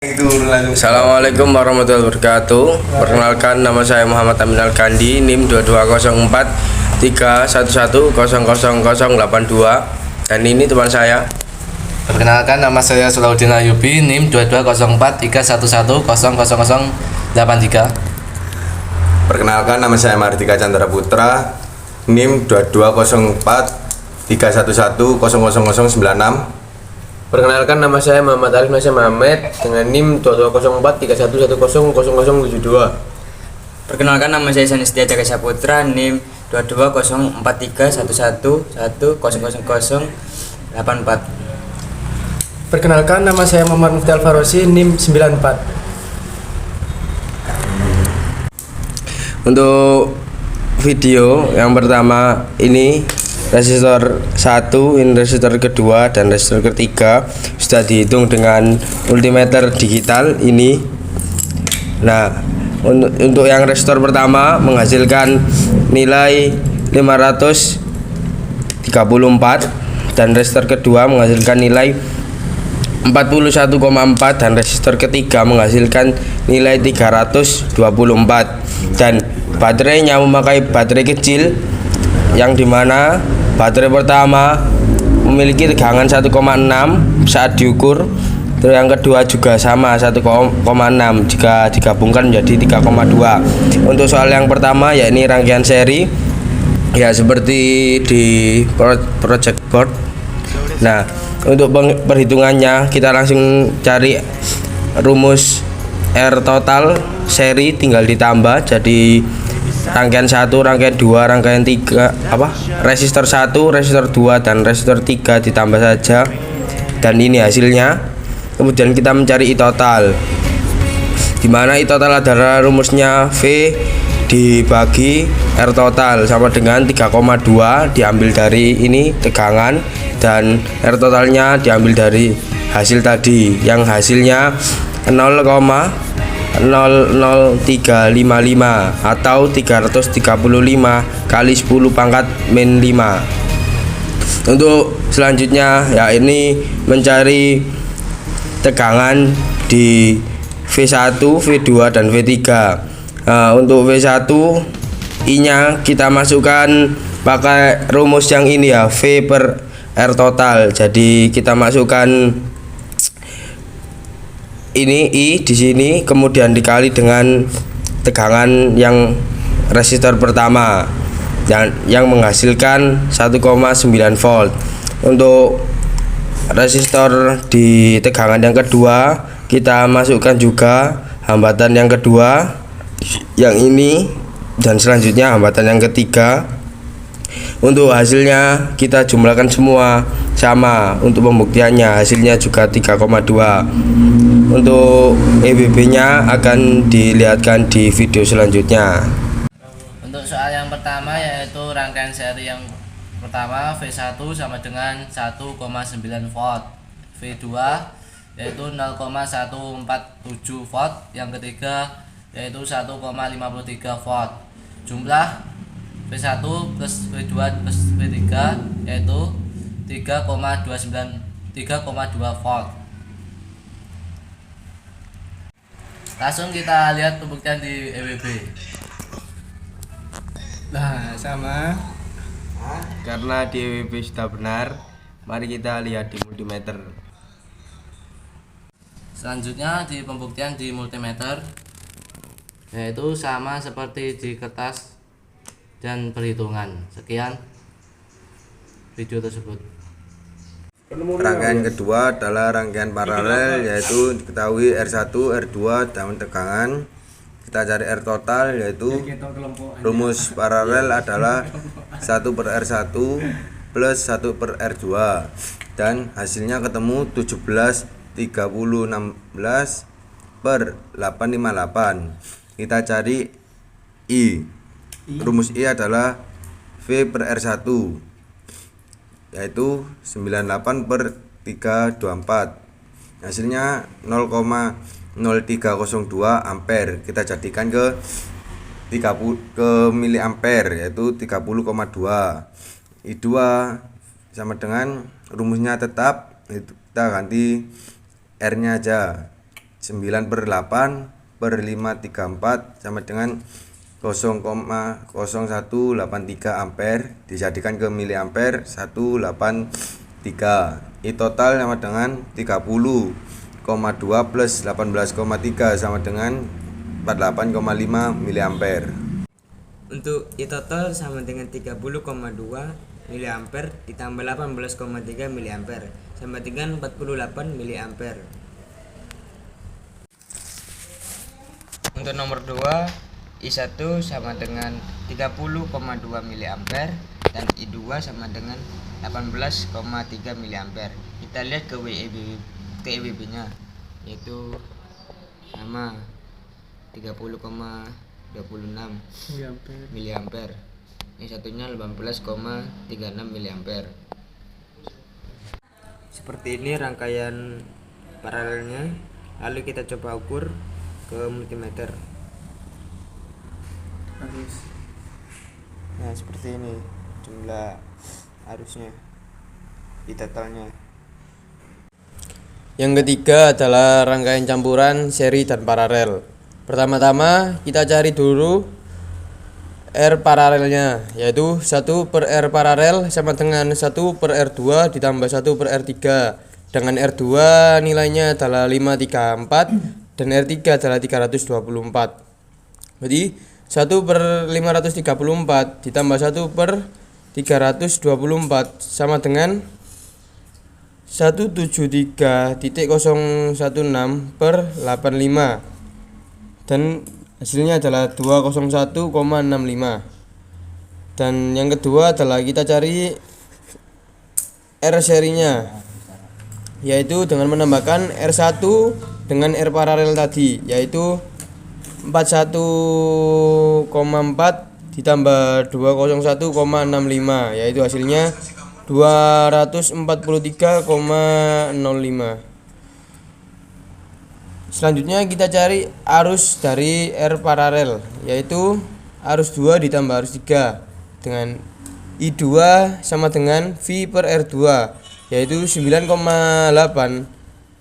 Assalamualaikum warahmatullahi wabarakatuh. Perkenalkan, nama saya Muhammad Amin Al-Kandi, NIM 2204 311000082. Dan ini teman saya. Perkenalkan, nama saya Sulahuddin Ayubi, NIM 2204 311000083. Perkenalkan, nama saya Mardika Chandra Putra, NIM 2204 311000096. Perkenalkan, nama saya Muhammad Arif Nasya Mamet dengan NIM 2204 311000072. Perkenalkan, nama saya Sani Setia Jaka Saputra, NIM 22043111000084. Perkenalkan, nama saya Muhammad Mufti Al-Farosi, NIM 94. Untuk video yang pertama ini resistor 1, ini resistor kedua dan resistor ketiga sudah dihitung dengan multimeter digital ini. Nah, untuk yang resistor pertama menghasilkan nilai 534 dan resistor kedua menghasilkan nilai 41,4 dan resistor ketiga menghasilkan nilai 324. Dan baterainya memakai baterai kecil, yang dimana baterai pertama memiliki tegangan 1,6 saat diukur, terus yang kedua juga sama 1,6, jika digabungkan menjadi 3,2. Untuk soal yang pertama, yakni rangkaian seri, ya seperti di project board. Nah, untuk perhitungannya kita langsung cari rumus R total seri, tinggal ditambah jadi rangkaian 1, rangkaian 2, rangkaian 3, resistor 1, resistor 2 dan resistor 3 ditambah saja, dan ini hasilnya. Kemudian kita mencari I total, dimana I total adalah rumusnya V dibagi R total sama dengan 3,2 diambil dari ini tegangan, dan R totalnya diambil dari hasil tadi yang hasilnya 0,00355 atau 335 kali 10 pangkat min 5. Untuk selanjutnya, ya ini mencari tegangan di V1, V2 dan V3. Nah, untuk V1 I nya kita masukkan pakai rumus yang ini ya, V per R total. Jadi kita masukkan ini I di sini, kemudian dikali dengan tegangan yang resistor pertama yang menghasilkan 1,9 volt. Untuk resistor di tegangan yang kedua kita masukkan juga hambatan yang kedua yang ini, dan selanjutnya hambatan yang ketiga. Untuk hasilnya kita jumlahkan semua sama. Untuk pembuktiannya hasilnya juga 3,2. Untuk EBB nya akan dilihatkan di video selanjutnya. Untuk soal yang pertama, yaitu rangkaian seri yang pertama V1 sama dengan 1,9 volt, V2 yaitu 0,147 volt, yang ketiga yaitu 1,53 volt. Jumlah V1 plus V2 plus V3 yaitu 3,2 volt. Langsung kita lihat pembuktian di EWB. Nah, sama. Karena di EWB sudah benar, mari kita lihat di multimeter. Selanjutnya di pembuktian di multimeter, yaitu sama seperti di kertas dan perhitungan. Sekian video tersebut. Rangkaian kedua adalah rangkaian paralel, yaitu diketahui R1, R2 dan tegangan. Kita cari R total, yaitu rumus paralel adalah 1 per R1 plus 1 per R2, dan hasilnya ketemu 17 30 16 per 858. Kita cari I. Rumus I adalah V per R1, yaitu 98 per 324. Hasilnya 0,0302 ampere. Kita jadikan ke mili ampere, yaitu 30,2. I2 sama dengan rumusnya tetap, itu kita ganti R nya aja 9/8/534 sama dengan 0,0183 ampere dijadikan ke miliampere 183. I total sama dengan 30,2 plus 18,3 sama dengan 48,5 miliampere. Untuk I total sama dengan 30,2 miliampere ditambah 18,3 miliampere sama dengan 48 miliampere. Untuk nomor 2, I1 sama dengan 30,2 miliampere dan I2 sama dengan 18,3 miliampere. Kita lihat ke EWB-nya, yaitu sama 30,26 miliampere. Yang satunya 18,36 miliampere. Seperti ini rangkaian paralelnya. Lalu kita coba ukur ke multimeter. Nah, seperti ini jumlah arusnya di totalnya. Yang ketiga adalah rangkaian campuran seri dan paralel. Pertama-tama kita cari dulu R paralelnya, yaitu 1/R paralel sama dengan 1/R2 ditambah 1/R3, dengan R2 nilainya adalah 534 dan R3 adalah 324. Berarti 1/534 ditambah 1/324 sama dengan 173.016/85 dan hasilnya adalah 201,65. Dan yang kedua adalah kita cari R serinya, yaitu dengan menambahkan R1 dengan R paralel tadi, yaitu 41,4 ditambah 201,65, yaitu hasilnya 243,05. Selanjutnya kita cari arus dari R paralel, yaitu arus 2 ditambah arus 3, dengan I2 sama dengan V/R2, yaitu 9,8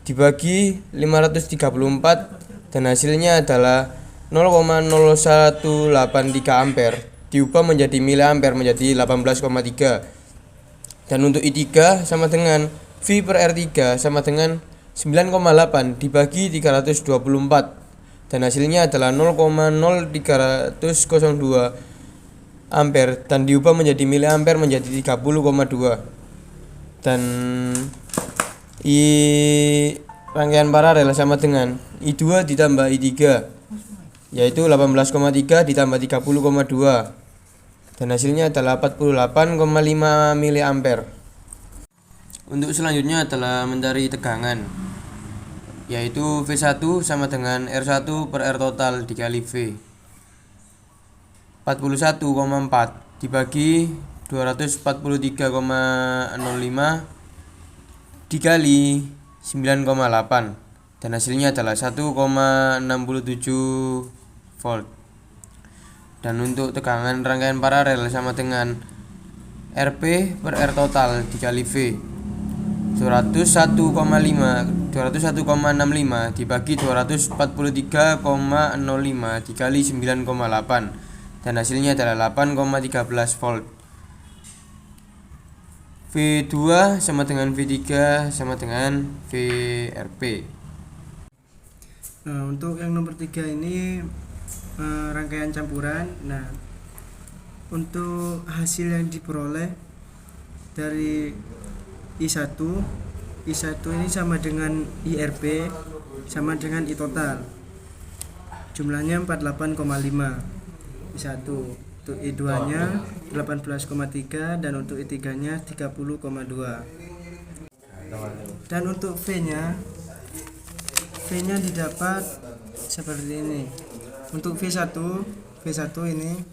dibagi 534 dan hasilnya adalah 0,0183 ampere diubah menjadi miliampere menjadi 18,3. Dan untuk I3 sama dengan V/R3 sama dengan 9,8 dibagi 324 dan hasilnya adalah 0,0302 ampere dan diubah menjadi miliampere menjadi 30,2. Dan I rangkaian paralel sama dengan I2 ditambah I3, yaitu 18,3 ditambah 30,2 dan hasilnya adalah 48,5 miliampere. Untuk selanjutnya adalah mencari tegangan, yaitu V1 sama dengan R1/R total dikali V, 41,4 dibagi 243,05 dikali 9,8 dan hasilnya adalah 1,67 volt. Dan untuk tegangan rangkaian paralel sama dengan RP/R total dikali V, 201,65 dibagi 243,05 dikali 9,8 dan hasilnya adalah 8,13 volt. V2 sama dengan V3 sama dengan VRP. Nah, untuk yang nomor 3 ini rangkaian campuran. Nah, untuk hasil yang diperoleh dari I1 ini sama dengan IRP sama dengan I total. Jumlahnya 48,5 I1. Untuk I2 nya 18,3 dan untuk I3 nya 30,2. Dan untuk V nya didapat seperti ini. Untuk V1 ini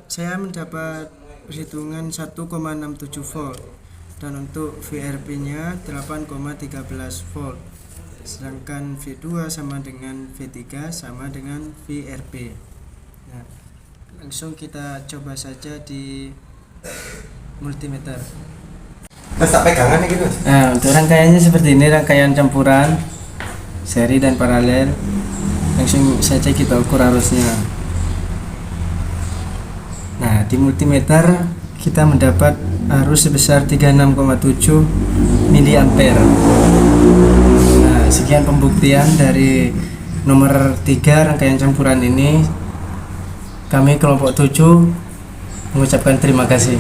saya mendapat perhitungan 1,67 volt dan untuk VRP nya 8,13 volt. Sedangkan V2 sama dengan V3 sama dengan VRP. Nah, langsung kita coba saja di multimeter. Terus tak pegangan gitu. Nah, untuk rangkaiannya seperti ini, rangkaian campuran. seri dan paralel. Langsung saja kita ukur arusnya. Nah, di multimeter kita mendapat arus sebesar 36,7 miliampere. Nah, sekian pembuktian dari nomor 3 rangkaian campuran ini. Kami kelompok 7 mengucapkan terima kasih.